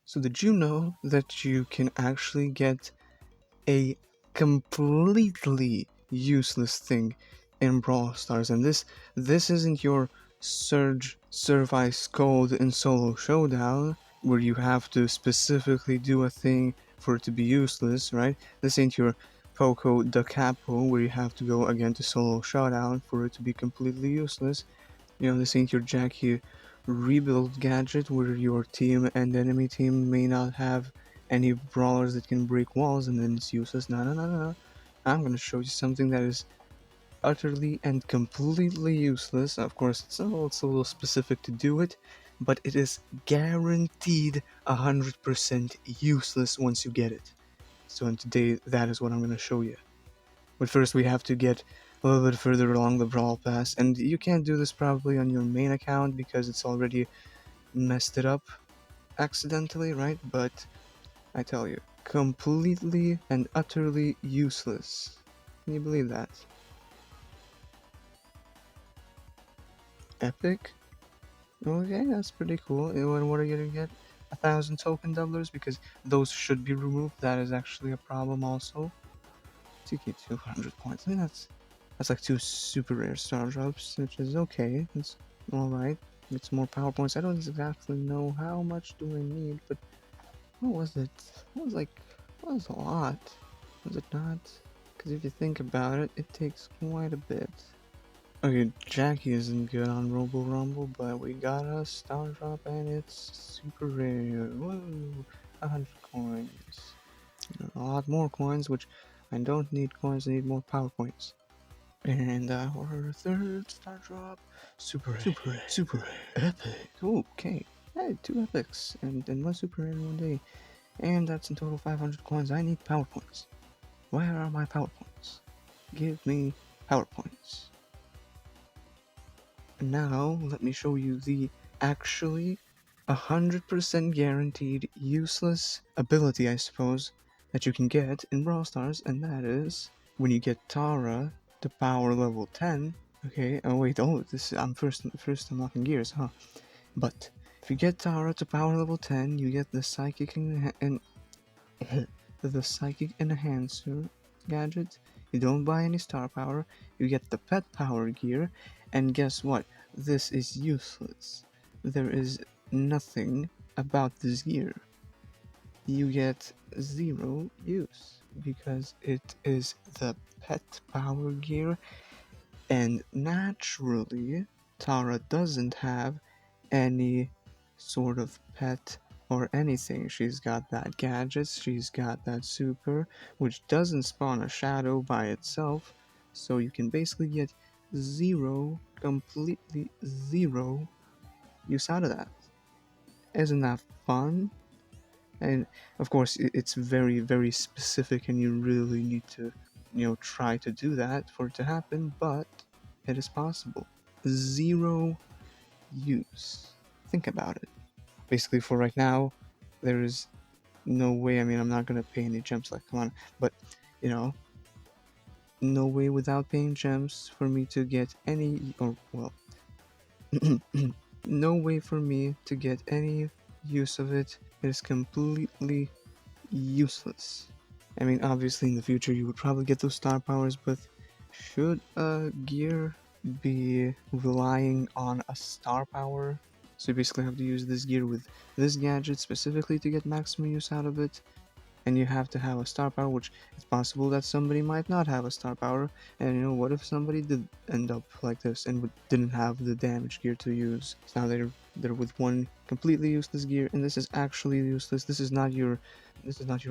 So did you know that you can actually get a completely useless thing in Brawl Stars? And this isn't your Surge, Service, Scold, and Solo Showdown, where you have to specifically do a thing for it to be useless, right? This ain't your Poco da Capo, where you have to go again to Solo Showdown for it to be completely useless. You know, this ain't your Jackie rebuild gadget where your team and enemy team may not have any brawlers that can break walls and then it's useless. No, no, no, no. I'm gonna show you something that is utterly and completely useless. Of course, it's a little specific to do it, but it is guaranteed 100% useless once you get it. So in today, that is what I'm gonna show you. But first we have to get a little bit further along the Brawl Pass, and you can't do this probably on your main account because it's already messed it up accidentally, right? But I tell you, completely and utterly useless. Can you believe that? Epic? Okay, that's pretty cool. And what are you gonna get? 1,000 token doublers? Because those should be removed. That is actually a problem also. TK 200 points. I mean, that's like 2 super rare star drops, which is okay. It's alright. It's more power points. I don't exactly know how much do I need, but what was it? It was a lot. Was it not? Because if you think about it, it takes quite a bit. Okay, Jackie isn't good on Robo Rumble, but we got a star drop and it's super rare. Whoa, 100 coins. A lot more coins, which I don't need coins, I need more power points. And our third star drop, super epic. Okay, hey, 2 epics and 1 super rare in one day. And that's in total 500 coins. I need power points. Where are my power points? Give me power points. And now, let me show you the actually 100% guaranteed useless ability, I suppose, that you can get in Brawl Stars, and that is when you get Tara to power level 10. Okay, oh wait, I'm first unlocking gears, huh? But if you get Tara to power level 10, you get the psychic and the psychic enhancer gadget. You don't buy any star power, you get the pet power gear, and guess what? This is useless. There is nothing about this gear. You get 0 use because it is the pet power gear, and naturally Tara doesn't have any sort of pet or anything. She's got that gadgets, she's got that super, which doesn't spawn a shadow by itself, so you can basically get 0, completely 0 use out of that. Isn't that fun? And of course it's very, very specific and you really need to, try to do that for it to happen, but it is possible. 0 use. Think about it. Basically, for right now, there is no way. I mean, I'm not gonna pay any gems, like, come on, but no way without paying gems for me to get any, or well, no way for me to get any use of it. It is completely useless. I mean, obviously in the future you would probably get those star powers, but should a gear be relying on a star power? So you basically have to use this gear with this gadget specifically to get maximum use out of it, and you have to have a star power, which it's possible that somebody might not have a star power, and what if somebody did end up like this and didn't have the damage gear to use? So now they're with one completely useless gear, and this is actually useless. This is not your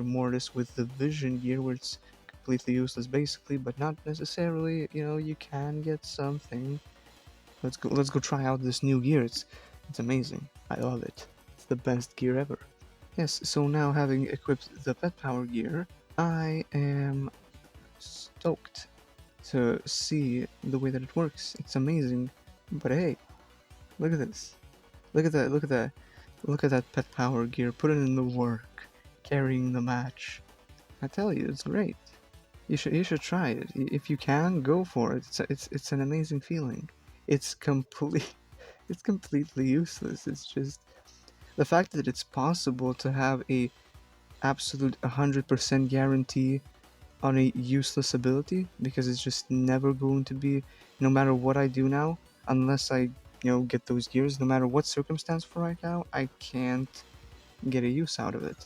Mortis with the vision gear, where it's completely useless basically, but not necessarily. You can get something. Let's go try out this new gear. It's amazing. I love it. It's the best gear ever. Yes, so now having equipped the pet power gear, I am stoked to see the way that it works. It's amazing. But hey, look at this. Look at that pet power gear. Put it in the work, carrying the match. I tell you, it's great. You should try it. If you can, go for it. It's an amazing feeling. It's completely useless. It's just The fact that it's possible to have a absolute 100% guarantee on a useless ability, because it's just never going to be, no matter what I do now, unless I, get those gears, no matter what circumstance for right now, I can't get a use out of it.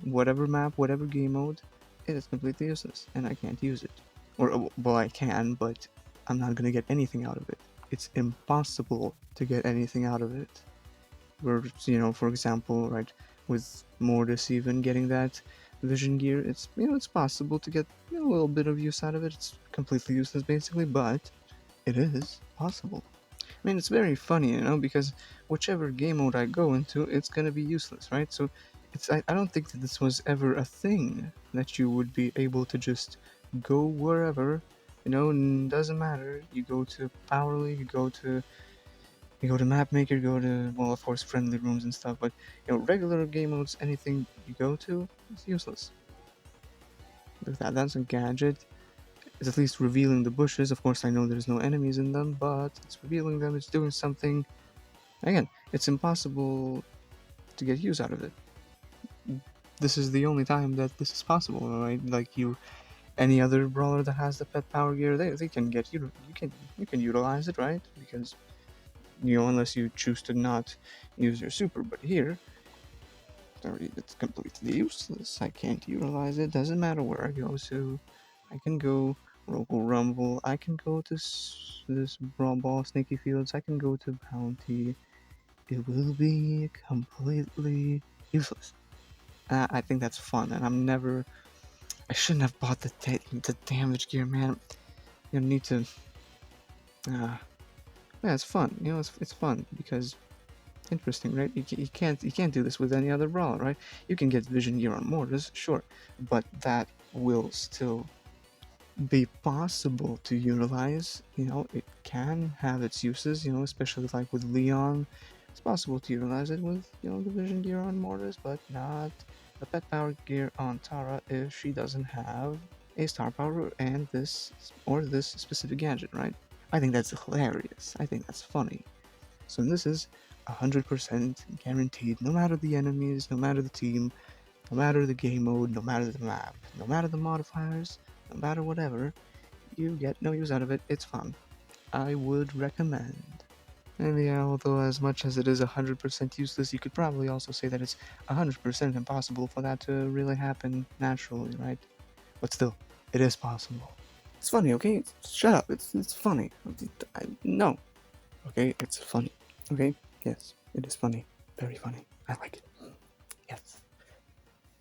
Whatever map, whatever game mode, it is completely useless, and I can't use it. Or, well, I can, but I'm not gonna get anything out of it. It's impossible to get anything out of it. Where, for example, right, with Mortis even getting that vision gear, it's possible to get a little bit of use out of it. It's completely useless basically, but it is possible. I mean, it's very funny, because whichever game mode I go into, it's gonna be useless, right? So I don't think that this was ever a thing that you would be able to just go wherever, doesn't matter. You go to Power League, you go to map maker, go to, well, of course, friendly rooms and stuff, but regular game modes, anything you go to, it's useless. Look at that, that's a gadget. It's at least revealing the bushes. Of course, I know there's no enemies in them, but it's revealing them, it's doing something. Again, it's impossible to get use out of it. This is the only time that this is possible, right? Like any other brawler that has the pet power gear, they can get you can utilize it, right? Because unless you choose to not use your super, but here, it's completely useless. I can't utilize it. Doesn't matter where I go to. I can go Robo Rumble. I can go to this Brawl Ball, Snaky Fields. I can go to Bounty. It will be completely useless. I think that's fun, and I shouldn't have bought the damage gear, man. You need to. Yeah, it's fun. It's fun because interesting, right? You can't do this with any other brawler, right? You can get vision gear on Mortis, sure, but that will still be possible to utilize. It can have its uses. Especially like with Leon, it's possible to utilize it with the vision gear on Mortis, but not the pet power gear on Tara if she doesn't have a star power and this specific gadget, right? I think that's hilarious. I think that's funny. So this is 100% guaranteed, no matter the enemies, no matter the team, no matter the game mode, no matter the map, no matter the modifiers, no matter whatever, you get no use out of it. It's fun. I would recommend. And yeah, although as much as it is 100% useless, you could probably also say that it's 100% impossible for that to really happen naturally, right? But still, it is possible. It's funny, okay? Shut up. It's funny. No. Okay, it's funny. Okay? Yes, it is funny. Very funny. I like it. Yes.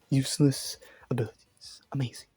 Useless abilities. Amazing.